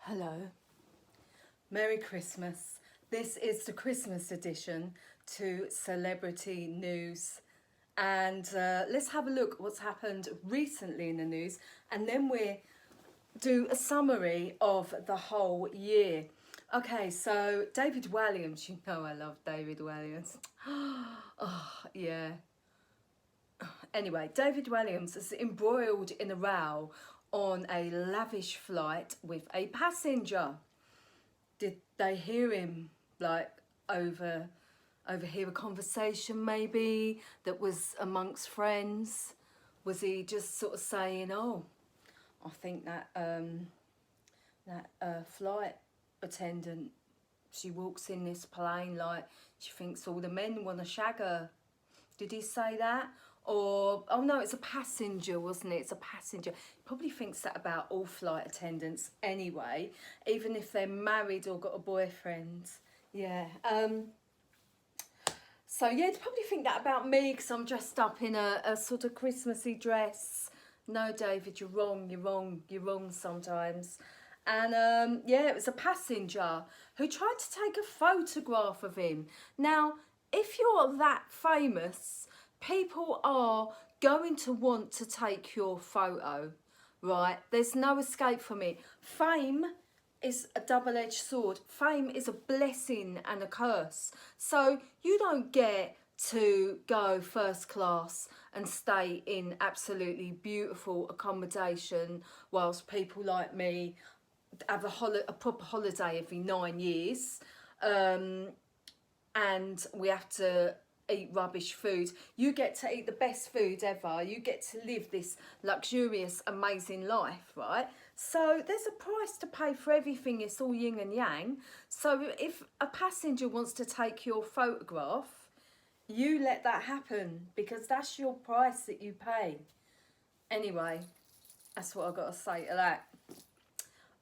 Hello, Merry Christmas. This is the Christmas edition to Celebrity News. And let's have a look at what's happened recently in the news, and then we'll do a summary of the whole year. Okay, so David Walliams, you know I love David Walliams. Oh, yeah. Anyway, David Walliams is embroiled in a row on a lavish flight with a passenger. Did they hear him like overhear a conversation maybe that was amongst friends? Was he just sort of saying, "Oh, I think that flight attendant, she walks in this plane like she thinks all the men want to shag her"? Did he say that? Or, oh no, it's a passenger, wasn't it? It's a passenger. He probably thinks that about all flight attendants anyway, even if they're married or got a boyfriend. Yeah. So yeah, they probably think that about me because I'm dressed up in a sort of Christmassy dress. No, David, you're wrong, you're wrong sometimes. And yeah, it was a passenger who tried to take a photograph of him. Now, if you're that famous, people are going to want to take your photo, right? There's no escape from it. Fame is a double-edged sword. Fame is a blessing and a curse. So you don't get to go first class and stay in absolutely beautiful accommodation whilst people like me have a proper holiday every 9 years, and we have to eat rubbish food. You get to eat the best food ever. You get to live this luxurious, amazing life, right? So there's a price to pay for everything. It's all yin and yang. So if a passenger wants to take your photograph, you let that happen because that's your price that you pay. Anyway, that's what I've got to say to that.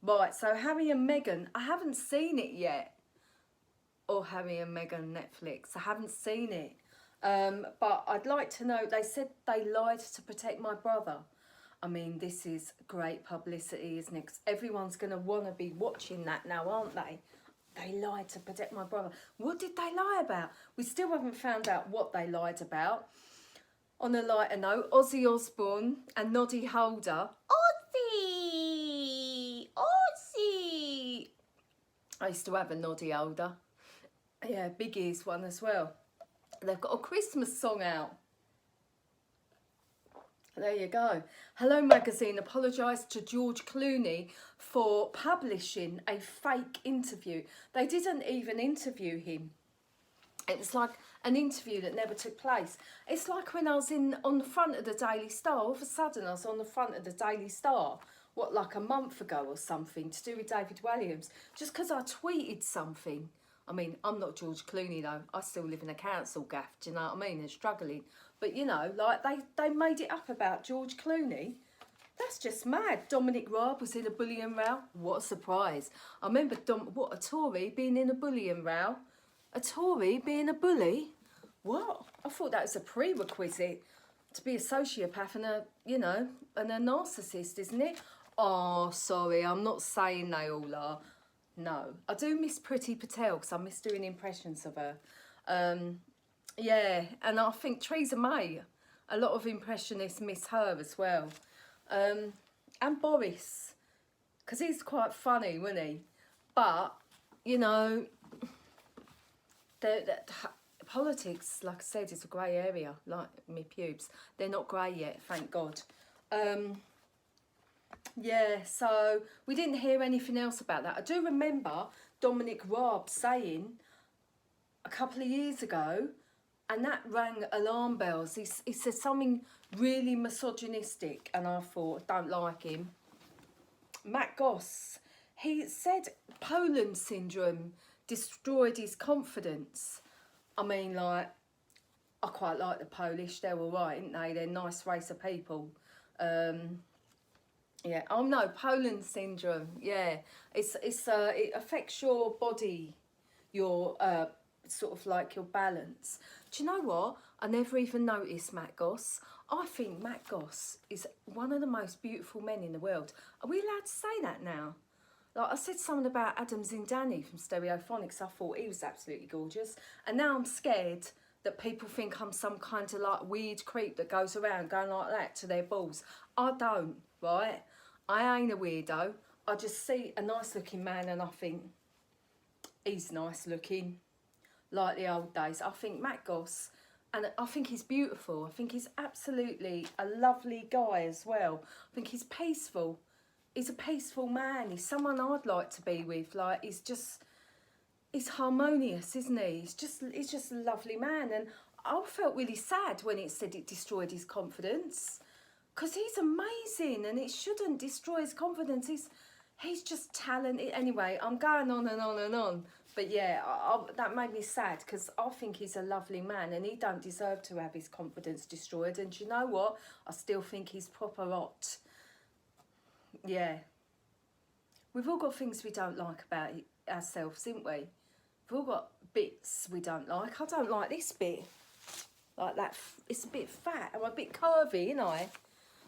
Right, so Harry and Meghan, I haven't seen it yet. Or Harry and Meghan Netflix, I haven't seen it. But I'd like to know, they said they lied to protect my brother. I mean, this is great publicity, isn't it? 'Cause everyone's going to want to be watching that now, aren't they? They lied to protect my brother. What did they lie about? We still haven't found out what they lied about. On a lighter note, Ozzy Osbourne and Noddy Holder. Ozzy! I used to have a Noddy Holder. Yeah, Big E's one as well. They've got a Christmas song out. There you go. Hello Magazine apologised to George Clooney for publishing a fake interview. They didn't even interview him. It's like an interview that never took place. It's like when I was on the front of the Daily Star. All of a sudden I was on the front of the Daily Star, like a month ago or something, to do with David Walliams, just because I tweeted something. I mean, I'm not George Clooney though. I still live in a council gaff, do you know what I mean? And struggling. But you know, like they made it up about George Clooney. That's just mad. Dominic Raab was in a bullying row. What a surprise. I remember a Tory being in a bullying row. A Tory being a bully? What? I thought that was a prerequisite to be a sociopath and a narcissist, isn't it? Oh, sorry, I'm not saying they all are. No, I do miss Priti Patel because I miss doing impressions of her. Yeah, and I think Theresa May, a lot of impressionists miss her as well. And Boris, because he's quite funny, wasn't he? But, you know, politics, like I said, is a grey area, like me pubes. They're not grey yet, thank God. Yeah, so we didn't hear anything else about that. I do remember Dominic Raab saying a couple of years ago, and that rang alarm bells. He said something really misogynistic, and I thought, don't like him. Matt Goss, he said Poland syndrome destroyed his confidence. I mean, like, I quite like the Polish. They're all right, aren't they? They're a nice race of people. Yeah. Oh no, Poland syndrome. Yeah, it affects your body, your sort of like your balance. Do you know what? I never even noticed Matt Goss. I think Matt Goss is one of the most beautiful men in the world. Are we allowed to say that now? Like I said something about Adam Zindani from Stereophonics. I thought he was absolutely gorgeous. And now I'm scared that people think I'm some kind of like weird creep that goes around going like that to their balls. I don't, right? I ain't a weirdo. I just see a nice looking man and I think, he's nice looking, like the old days. I think Matt Goss, and I think he's beautiful. I think he's absolutely a lovely guy as well. I think he's peaceful. He's a peaceful man. He's someone I'd like to be with. Like, he's harmonious, isn't he? He's just a lovely man. And I felt really sad when it said it destroyed his confidence, because he's amazing and it shouldn't destroy his confidence. He's just talented. Anyway, I'm going on and on and on. But yeah, that made me sad, because I think he's a lovely man and he don't deserve to have his confidence destroyed. And do you know what? I still think he's proper hot. Yeah. We've all got things we don't like about ourselves, haven't we? We've all got bits we don't like. I don't like this bit. Like that, it's a bit fat. I'm a bit curvy, ain't I?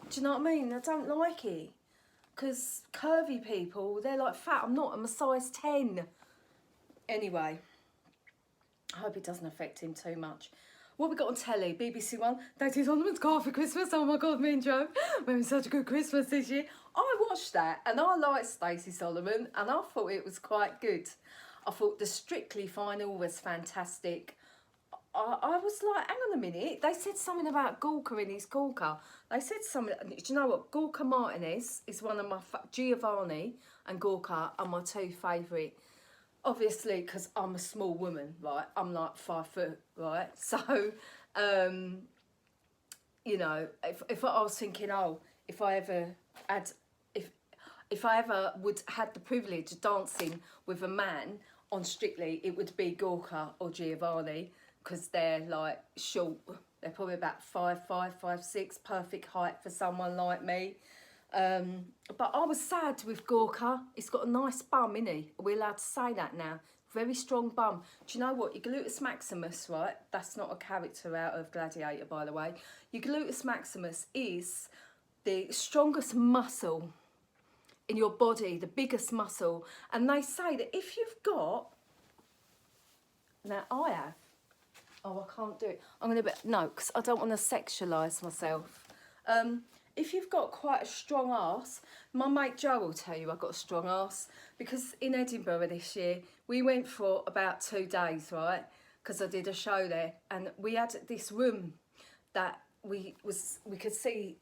Do you know what I mean? I don't like it. Because curvy people, they're like fat. I'm not. I'm a size 10. Anyway, I hope it doesn't affect him too much. What we got on telly? BBC One. Daisy Solomon's car for Christmas. Oh my God, me and Joe. We're having such a good Christmas this year. I watched that and I liked Stacey Solomon and I thought it was quite good. I thought the Strictly final was fantastic. I was like, hang on a minute. They said something about Gorka in his Gorka. They said something. Do you know what? Gorka Martinez is one of my... Giovanni and Gorka are my two favourite. Obviously, because I'm a small woman, right? I'm like 5 foot, right? So, you know, if I was thinking, oh, if I ever had... If I ever would had the privilege of dancing with a man on Strictly, it would be Gorka or Giovanni, because they're like short. They're probably about 5'5", 5'6", perfect height for someone like me. But I was sad with Gorka. He's got a nice bum, innit he? Are we allowed to say that now? Very strong bum. Do you know what? Your gluteus maximus, right? That's not a character out of Gladiator, by the way. Your gluteus maximus is the strongest muscle in your body, the biggest muscle. And they say that if you've got... Now, I have... Oh, I can't do it. I'm going to... No, because I don't want to sexualise myself. If you've got quite a strong arse, my mate Joe will tell you I've got a strong arse, because in Edinburgh this year, we went for about 2 days, right? Because I did a show there, and we had this room that we could see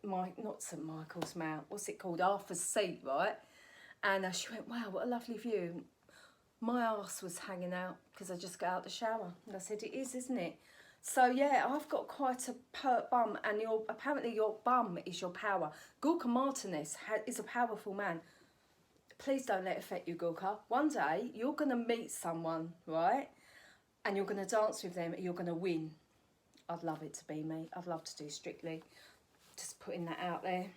not St Michael's Mount, what's it called? Arthur's Seat, right? And she went, wow, what a lovely view. My arse was hanging out because I just got out the shower. And I said, it is, isn't it? So yeah, I've got quite a pert bum, and apparently your bum is your power. Gorka Martinez is a powerful man. Please don't let it affect you, Gorka. One day you're going to meet someone, right? And you're going to dance with them and you're going to win. I'd love it to be me. I'd love to do Strictly. Just putting that out there.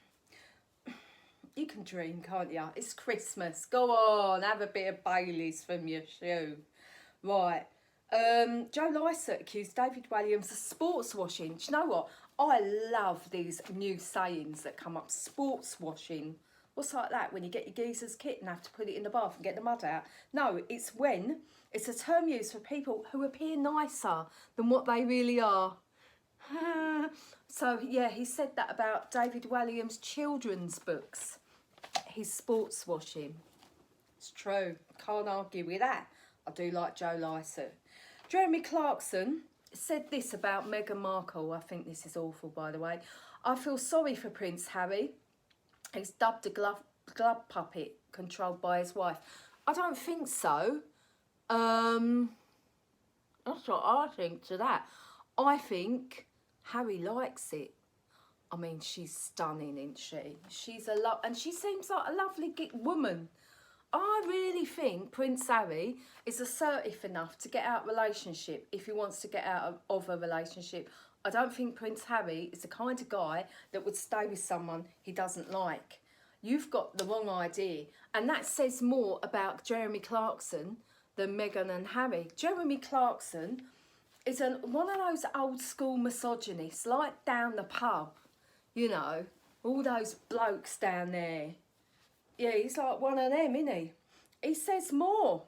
You can dream, can't you? It's Christmas. Go on, have a bit of Baileys from your shoe. Right. Joe Lycett accused David Walliams of sports washing. Do you know what? I love these new sayings that come up. Sports washing. What's like that? When you get your geezer's kit and have to put it in the bath and get the mud out. No, it's a term used for people who appear nicer than what they really are. So, yeah, he said that about David Walliams' children's books. His sports washing. It's true. Can't argue with that. I do like Joe Lycett. Jeremy Clarkson said this about Meghan Markle. I think this is awful, by the way. I feel sorry for Prince Harry. He's dubbed a glove puppet controlled by his wife. I don't think so. That's what I think to that. I think Harry likes it. I mean, she's stunning, isn't she? She's and she seems like a lovely woman. I really think Prince Harry is assertive enough to get out of a relationship if he wants to get out of a relationship. I don't think Prince Harry is the kind of guy that would stay with someone he doesn't like. You've got the wrong idea. And that says more about Jeremy Clarkson than Meghan and Harry. Jeremy Clarkson is one of those old school misogynists, like down the pub, you know, all those blokes down there. Yeah, he's like one of them, isn't he? He says more.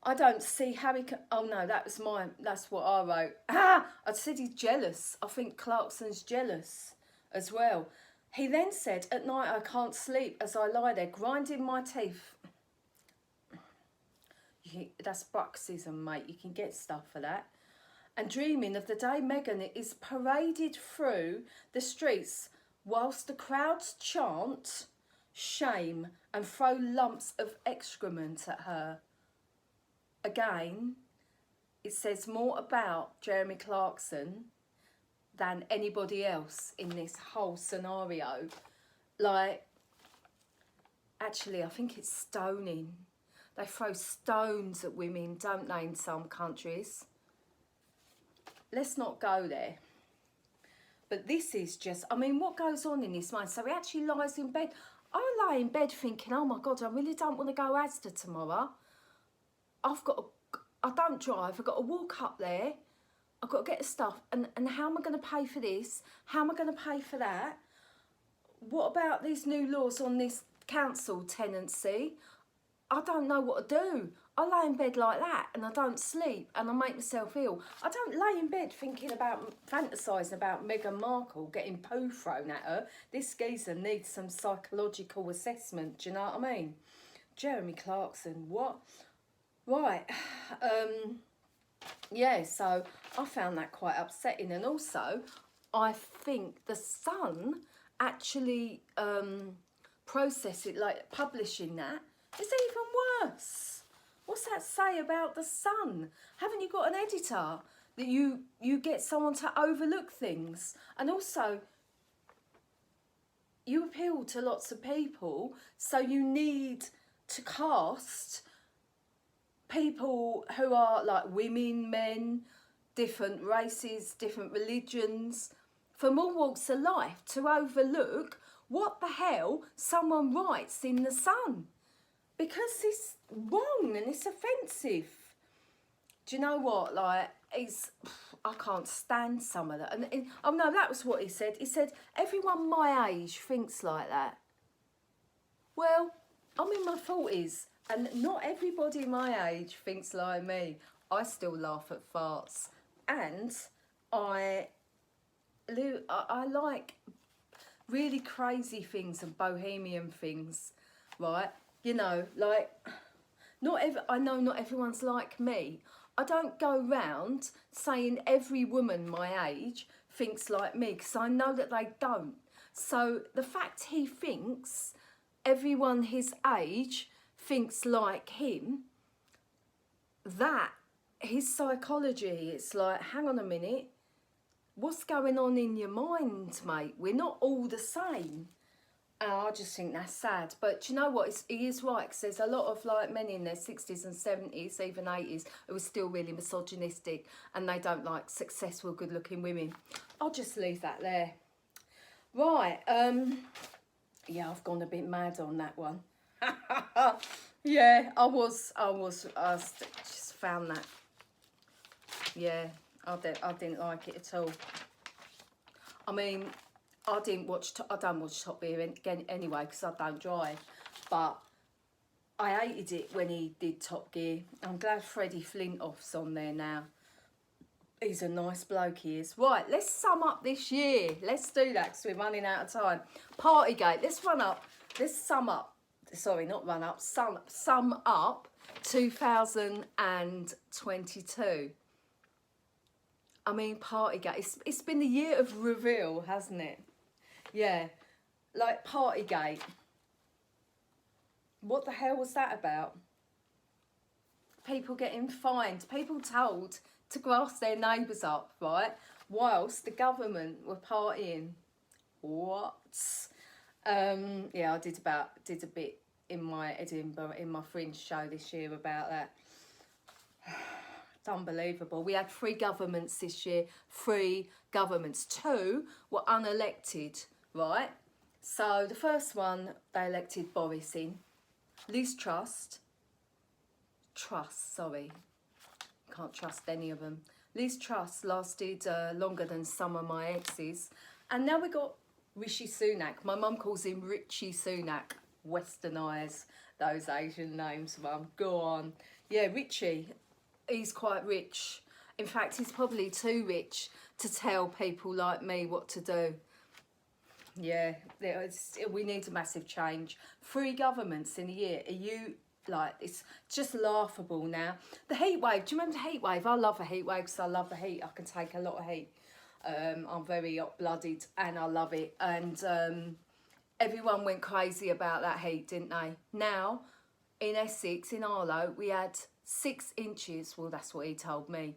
I don't see how he can. Oh no, that was mine. That's what I wrote. Ah, I said he's jealous. I think Clarkson's jealous as well. He then said, "At night I can't sleep as I lie there grinding my teeth." That's bruxism, mate. You can get stuff for that. And dreaming of the day Meghan is paraded through the streets whilst the crowds chant shame and throw lumps of excrement at her. Again, it says more about Jeremy Clarkson than anybody else in this whole scenario. Like, actually, I think it's stoning. They throw stones at women, don't they, in some countries? Let's not go there. But this is just, I mean, what goes on in his mind? So he actually lies in bed. I lie in bed thinking, oh my God, I really don't want to go Asda tomorrow. I don't drive, I've got to walk up there. I've got to get the stuff. And how am I going to pay for this? How am I going to pay for that? What about these new laws on this council tenancy? I don't know what to do. I lay in bed like that and I don't sleep and I make myself ill. I don't lay in bed thinking about, fantasising about Meghan Markle getting poo thrown at her. This geezer needs some psychological assessment, do you know what I mean? Jeremy Clarkson, what? Right, yeah, so I found that quite upsetting. And also, I think the Sun actually processing, like publishing that, is even worse. What's that say about the Sun? Haven't you got an editor that you get someone to overlook things? And also, you appeal to lots of people, so you need to cast people who are like women, men, different races, different religions, from all walks of life, to overlook what the hell someone writes in the Sun. Because it's wrong and it's offensive. Do you know what? Like, I can't stand some of that. And oh no, that was what he said. He said, everyone my age thinks like that. Well, I'm in my 40s and not everybody my age thinks like me. I still laugh at farts. And I like really crazy things and bohemian things, right? You know, like, I know not everyone's like me. I don't go round saying every woman my age thinks like me, because I know that they don't. So the fact he thinks everyone his age thinks like him, that, his psychology, it's like, hang on a minute, what's going on in your mind, mate? We're not all the same. And I just think that's sad. But do you know what? He is right, because there's a lot of like men in their 60s and 70s, even 80s, who are still really misogynistic and they don't like successful, good-looking women. I'll just leave that there. Right. Yeah, I've gone a bit mad on that one. Yeah, I just found that. Yeah, I didn't like it at all. I mean, I don't watch Top Gear again anyway, because I don't drive. But I hated it when he did Top Gear. I'm glad Freddie Flintoff's on there now. He's a nice bloke, he is. Right, let's sum up this year. Let's do that, because we're running out of time. Partygate, let's sum up 2022. I mean, Partygate, it's been the year of reveal, hasn't it? Yeah, like Partygate. What the hell was that about? People getting fined, people told to grass their neighbours up, right? Whilst the government were partying. What? Yeah, I did a bit in my Edinburgh, in my Fringe show this year about that. It's unbelievable. We had 3 governments this year. 3 governments. 2 were unelected, right? So the first one, they elected Boris in. Liz Truss, can't trust any of them. Liz Truss lasted longer than some of my exes. And now we got Rishi Sunak. My mum calls him Richie Sunak. Westernise those Asian names, mum. Go on. Yeah, Richie. He's quite rich. In fact, he's probably too rich to tell people like me what to do. Yeah, we need a massive change. 3 governments in a year. Are you like, it's just laughable now. The heat wave, do you remember the heat wave? I love a heat wave because I love the heat. I can take a lot of heat. I'm very hot-blooded and I love it. And everyone went crazy about that heat, didn't they? Now, in Essex, in Arlo, we had 6 inches. Well, that's what he told me.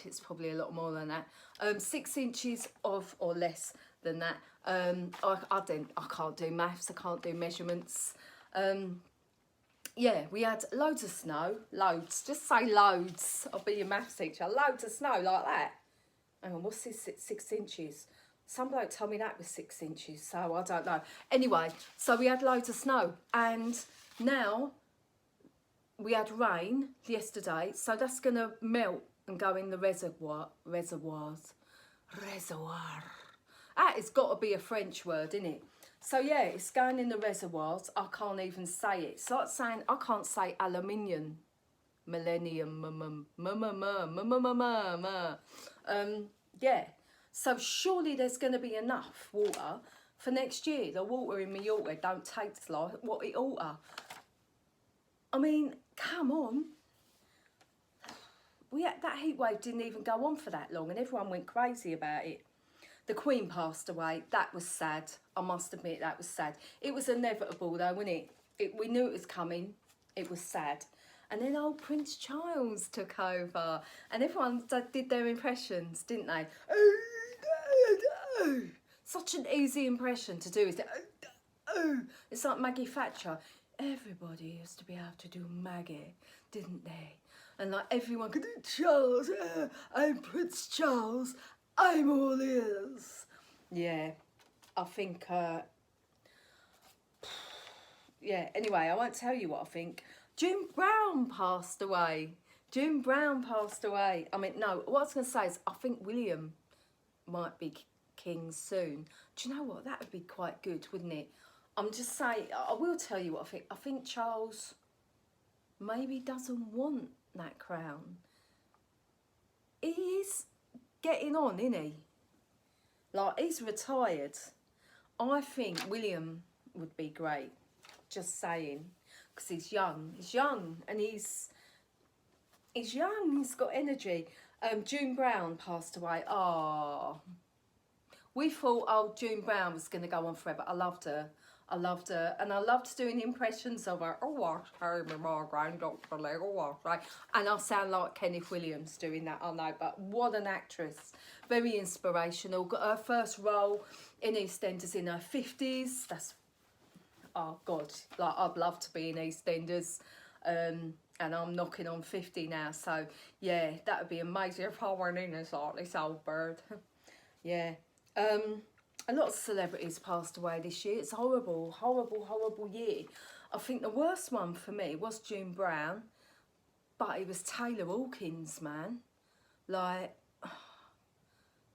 It's probably a lot more than that. 6 inches of, or less than that. I can't do maths. I can't do measurements. Yeah, we had loads of snow. Loads. Just say loads. I'll be your maths teacher. Loads of snow like that. Hang on, what's this? 6 inches. Some bloke told me that was 6 inches, so I don't know. Anyway, so we had loads of snow, and now we had rain yesterday, so that's going to melt and go in the reservoirs. That has got to be a French word, isn't it? So yeah, it's going in the reservoirs. I can't even say it. It's like saying, I can't say aluminium. Millennium, yeah. So surely there's going to be enough water for next year. The water in Mallorca don't taste like what it oughta. I mean, come on. That heat wave didn't even go on for that long and everyone went crazy about it. The Queen passed away. That was sad. I must admit, that was sad. It was inevitable though, wasn't it? We knew it was coming. It was sad. And then old Prince Charles took over. And everyone did their impressions, didn't they? Such an easy impression to do. It's like Maggie Thatcher. Everybody used to be able to do Maggie, didn't they? And like everyone could do Charles. I'm Prince Charles. I'm all ears. Yeah, I think... yeah, anyway, I won't tell you what I think. June Brown passed away. June Brown passed away. I mean, no, what I was going to say is I think William might be king soon. Do you know what? That would be quite good, wouldn't it? I'm just saying, I will tell you what I think. I think Charles maybe doesn't want that crown. He is getting on, isn't he? Like, he's retired. I think William would be great. Just saying. Because he's young. He's young and he's young. He's got energy. June Brown passed away. Oh, we thought, oh, June Brown was going to go on forever. I loved her. I loved her. And I loved doing impressions of her. Oh, I say my granddaughter, oh, I say. And I sound like Kenneth Williams doing that, I know. But what an actress. Very inspirational. Got her first role in EastEnders in her 50s. That's, oh, God. Like, I'd love to be in EastEnders. And I'm knocking on 50 now. So, yeah, that would be amazing if I went in as like this old bird. Yeah. A lot of celebrities passed away this year. It's horrible, horrible, horrible year. I think the worst one for me was June Brown, but it was Taylor Hawkins, man. Like,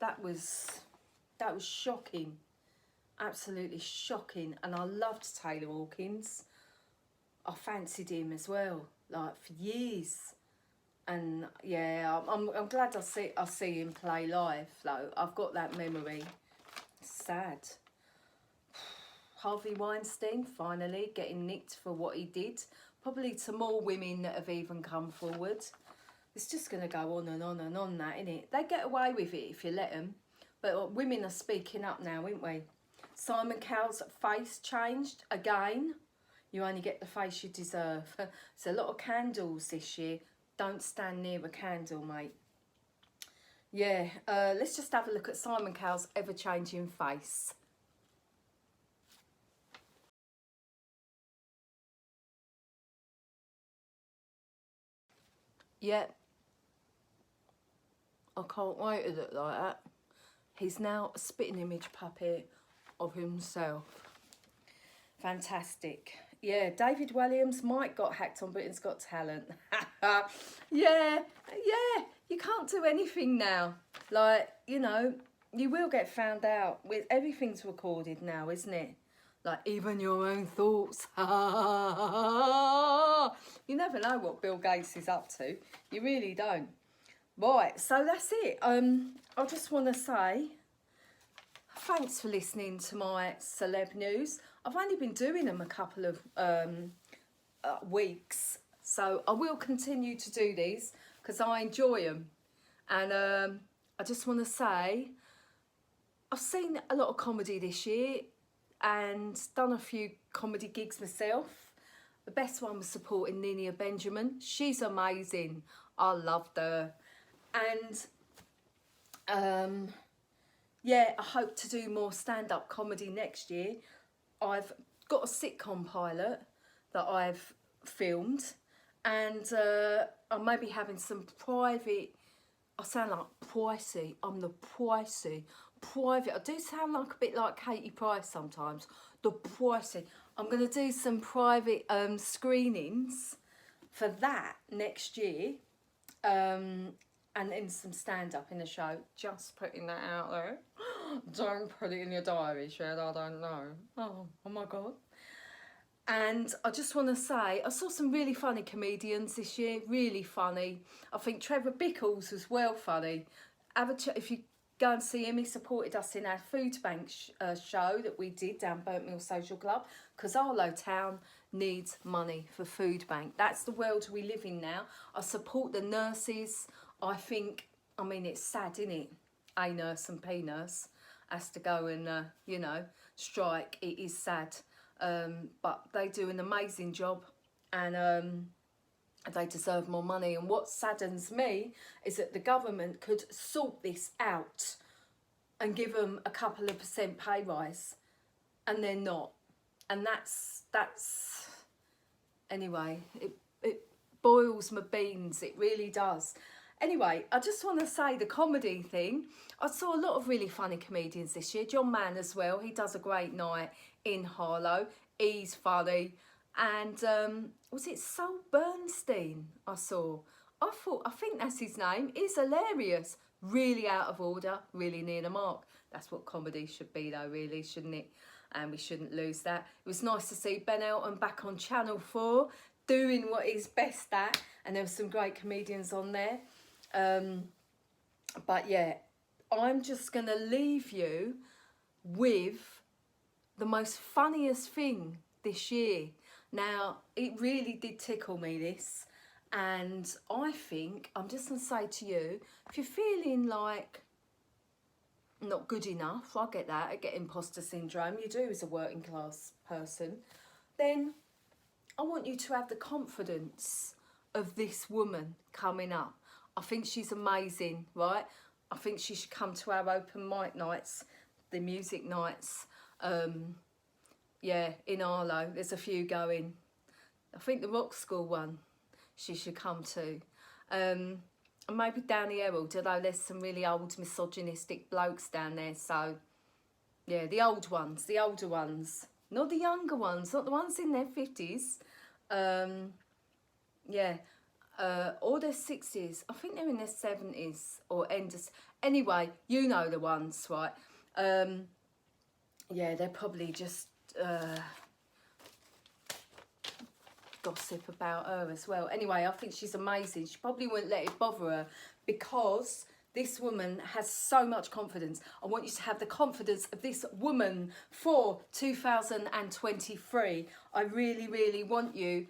that was shocking, absolutely shocking. And I loved Taylor Hawkins. I fancied him as well, like for years. And yeah, I'm glad I see him play live though. I've got that memory. Sad. Harvey Weinstein finally getting nicked for what he did. Probably to more women that have even come forward. It's just going to go on and on and on, that, innit? They get away with it if you let them. But women are speaking up now, aren't we? Simon Cowell's face changed again. You only get the face you deserve. There's a lot of candles this year. Don't stand near a candle, mate. Yeah, let's just have a look at Simon Cowell's ever-changing face. Yeah. I can't wait to look like that. He's now a spitting image puppet of himself. Fantastic. Yeah, David Williams might got hacked on Britain's Got Talent. Yeah, you can't do anything now. Like, you know, you will get found out. With everything's recorded now, isn't it? Like even your own thoughts. You never know what Bill Gates is up to. You really don't. Right, so that's it. I just want to say thanks for listening to my celeb news. I've only been doing them a couple of weeks, so I will continue to do these because I enjoy them. And I just want to say I've seen a lot of comedy this year and done a few comedy gigs myself. The best one was supporting Ninia Benjamin. She's amazing. I loved her. And yeah, I hope to do more stand-up comedy next year. I've got a sitcom pilot that I've filmed, and I may be having some private, I sound like pricey, I'm the pricey, private, I do sound like a bit like Katie Price sometimes, the pricey. I'm going to do some private screenings for that next year, and then some stand-up in the show. Just putting that out there. Don't put it in your diary, Shed, I don't know. Oh my God. And I just want to say, I saw some really funny comedians this year, really funny. I think Trevor Bickles was well funny. If you go and see him, he supported us in our food bank show that we did down Burnt Mill Social Club, because Arlo Town needs money for food bank. That's the world we live in now. I support the nurses. I think, I mean, it's sad, isn't it? A nurse and P nurse has to go and, you know, strike. It is sad. But they do an amazing job, and they deserve more money. And what saddens me is that the government could sort this out and give them a couple of % pay rise, and they're not. And that's anyway, it boils my beans, it really does. Anyway, I just want to say the comedy thing. I saw a lot of really funny comedians this year. John Mann as well. He does a great night in Harlow. He's funny. And was it Sol Bernstein I saw? I think that's his name. He's hilarious. Really out of order. Really near the mark. That's what comedy should be though, really, shouldn't it? And we shouldn't lose that. It was nice to see Ben Elton back on Channel 4 doing what he's best at. And there were some great comedians on there. But yeah, I'm just going to leave you with the most funniest thing this year. Now, it really did tickle me, this. And I think, I'm just going to say to you, if you're feeling like not good enough, I get that, I get imposter syndrome, you do as a working class person, then I want you to have the confidence of this woman coming up. I think she's amazing, right? I think she should come to our open mic nights, the music nights. Yeah, in Arlo, there's a few going. I think the Rock School one she should come to. And maybe down the Herald, although there's some really old misogynistic blokes down there. So, yeah, the old ones, the older ones. Not the younger ones, not the ones in their 50s. Yeah. Or their 60s. I think they're in their 70s or end of... Anyway, you know the ones, right? Yeah, they're probably just gossip about her as well. Anyway, I think she's amazing. She probably wouldn't let it bother her because this woman has so much confidence. I want you to have the confidence of this woman for 2023. I really, really want you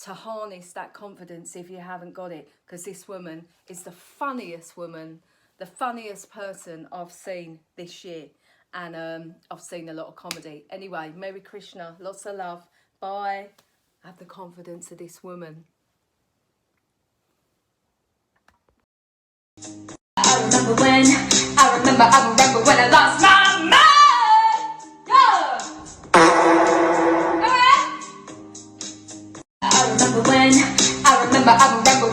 to harness that confidence if you haven't got it, because this woman is the funniest woman, the funniest person I've seen this year. And I've seen a lot of comedy. Anyway, Merry Krishna, lots of love. Bye. Have the confidence of this woman. I remember when I lost my mind. Yeah. I remember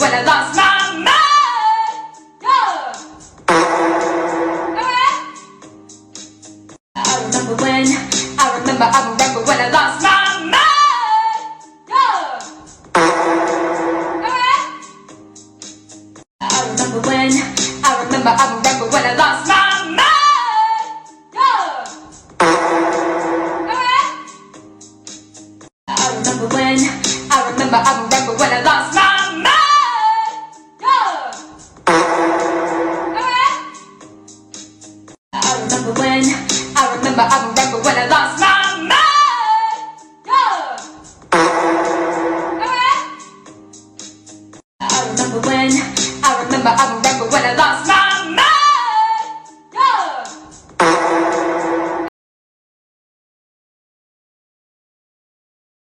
when I lost my mind. Yeah. I remember when I lost my mind. Yeah. I remember when I lost my mind. when, I remember when I lost my mind. Yeah. Alright. I remember when I lost my